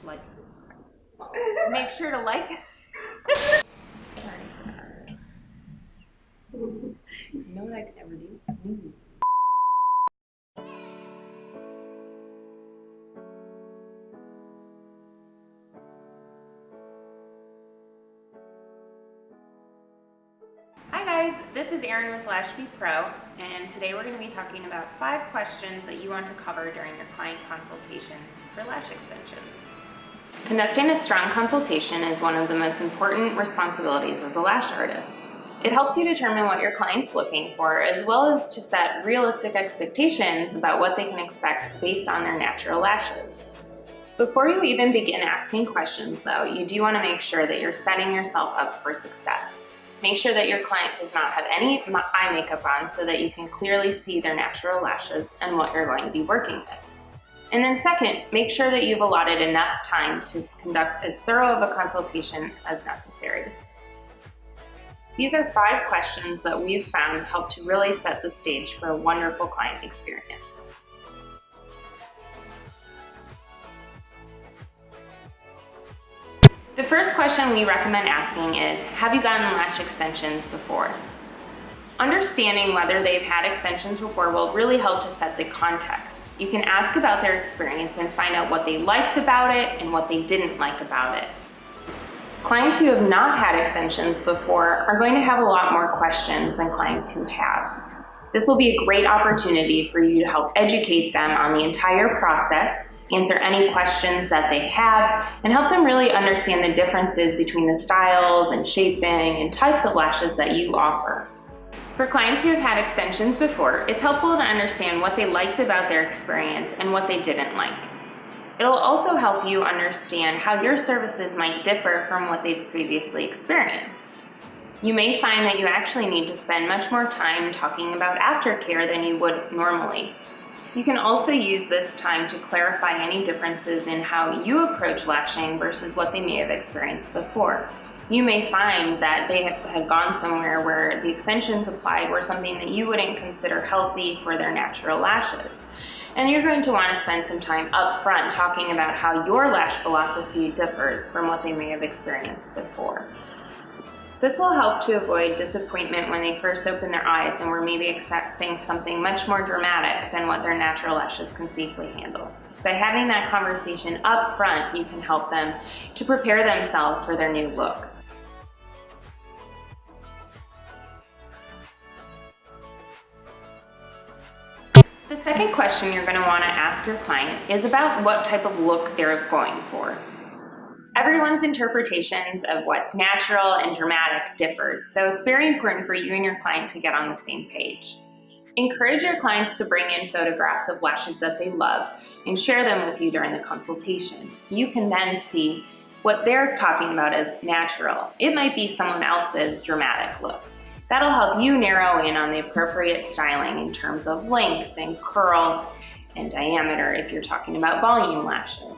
like and subscribe. Make sure to like. You know what I could never do? News. Hi guys, this is Erin with Lash Pro, and today we're going to be talking about 5 questions that you want to cover during your client consultations for lash extensions. Conducting a strong consultation is one of the most important responsibilities as a lash artist. It helps you determine what your client's looking for, as well as to set realistic expectations about what they can expect based on their natural lashes. Before you even begin asking questions though, you do want to make sure that you're setting yourself up for success. Make sure that your client does not have any eye makeup on so that you can clearly see their natural lashes and what you're going to be working with. And then second, make sure that you've allotted enough time to conduct as thorough of a consultation as necessary. These are 5 questions that we've found help to really set the stage for a wonderful client experience. The first question we recommend asking is, have you gotten lash extensions before? Understanding whether they've had extensions before will really help to set the context. You can ask about their experience and find out what they liked about it and what they didn't like about it. Clients who have not had extensions before are going to have a lot more questions than clients who have. This will be a great opportunity for you to help educate them on the entire process, answer any questions that they have, and help them really understand the differences between the styles and shaping and types of lashes that you offer. For clients who have had extensions before, it's helpful to understand what they liked about their experience and what they didn't like. It'll also help you understand how your services might differ from what they've previously experienced. You may find that you actually need to spend much more time talking about aftercare than you would normally. You can also use this time to clarify any differences in how you approach lashing versus what they may have experienced before. You may find that they have gone somewhere where the extensions applied were something that you wouldn't consider healthy for their natural lashes. And you're going to want to spend some time up front talking about how your lash philosophy differs from what they may have experienced before. This will help to avoid disappointment when they first open their eyes and we're maybe expecting something much more dramatic than what their natural lashes can safely handle. By having that conversation up front, you can help them to prepare themselves for their new look. The second question you're going to want to ask your client is about what type of look they're going for. Everyone's interpretations of what's natural and dramatic differs, so it's very important for you and your client to get on the same page. Encourage your clients to bring in photographs of lashes that they love and share them with you during the consultation. You can then see what they're talking about as natural. It might be someone else's dramatic look. That'll help you narrow in on the appropriate styling in terms of length and curl and diameter if you're talking about volume lashes.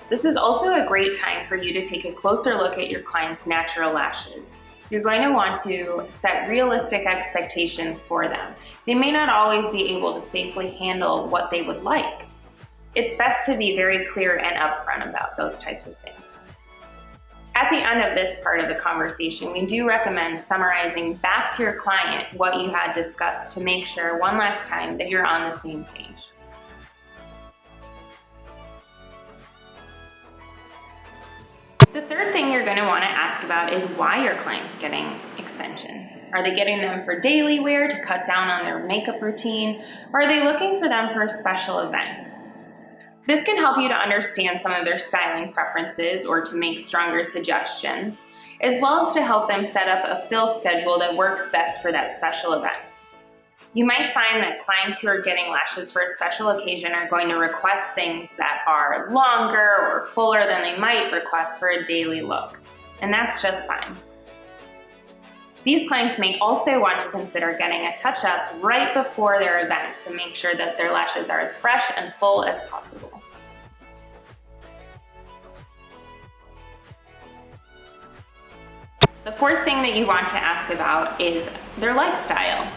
This is also a great time for you to take a closer look at your client's natural lashes. You're going to want to set realistic expectations for them. They may not always be able to safely handle what they would like. It's best to be very clear and upfront about those types of things. At the end of this part of the conversation, we do recommend summarizing back to your client what you had discussed to make sure one last time that you're on the same page. The third thing you're going to want to ask about is why your client's getting extensions. Are they getting them for daily wear to cut down on their makeup routine, or are they looking for them for a special event? This can help you to understand some of their styling preferences or to make stronger suggestions, as well as to help them set up a fill schedule that works best for that special event. You might find that clients who are getting lashes for a special occasion are going to request things that are longer or fuller than they might request for a daily look, and that's just fine. These clients may also want to consider getting a touch-up right before their event to make sure that their lashes are as fresh and full as possible. The fourth thing that you want to ask about is their lifestyle.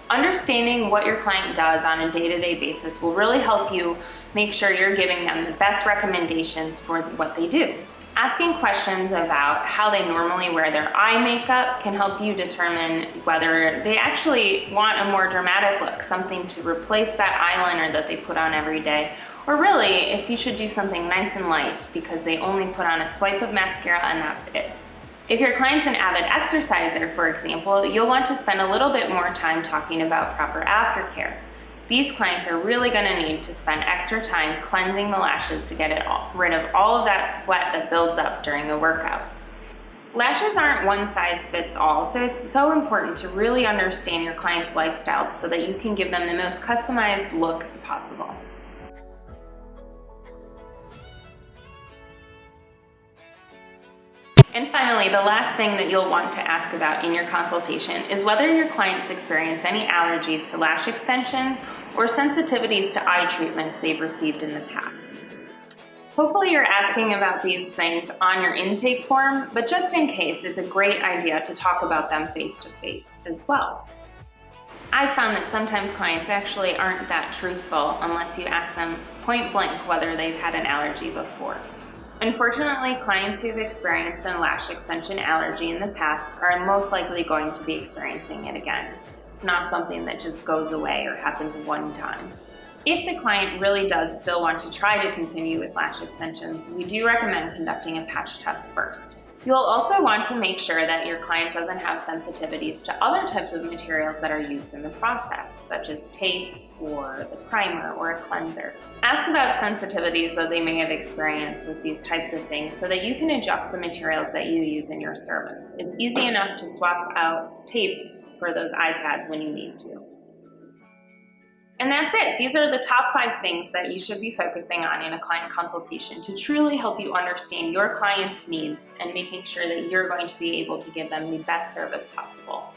Understanding what your client does on a day-to-day basis will really help you make sure you're giving them the best recommendations for what they do. Asking questions about how they normally wear their eye makeup can help you determine whether they actually want a more dramatic look, something to replace that eyeliner that they put on every day, or really if you should do something nice and light because they only put on a swipe of mascara and that's it. If your client's an avid exerciser, for example, you'll want to spend a little bit more time talking about proper aftercare. These clients are really going to need to spend extra time cleansing the lashes to get rid of all of that sweat that builds up during a workout. Lashes aren't one size fits all, so it's so important to really understand your client's lifestyle so that you can give them the most customized look possible. And finally, the last thing that you'll want to ask about in your consultation is whether your clients experience any allergies to lash extensions or sensitivities to eye treatments they've received in the past. Hopefully you're asking about these things on your intake form, but just in case, it's a great idea to talk about them face-to-face as well. I found that sometimes clients actually aren't that truthful unless you ask them point blank whether they've had an allergy before. Unfortunately, clients who've experienced a lash extension allergy in the past are most likely going to be experiencing it again. It's not something that just goes away or happens one time. If the client really does still want to try to continue with lash extensions, we do recommend conducting a patch test first. You'll also want to make sure that your client doesn't have sensitivities to other types of materials that are used in the process, such as tape or the primer or a cleanser. Ask about sensitivities that they may have experienced with these types of things so that you can adjust the materials that you use in your service. It's easy enough to swap out tape for those iPads when you need to. And that's it. These are the top 5 things that you should be focusing on in a client consultation to truly help you understand your client's needs and making sure that you're going to be able to give them the best service possible.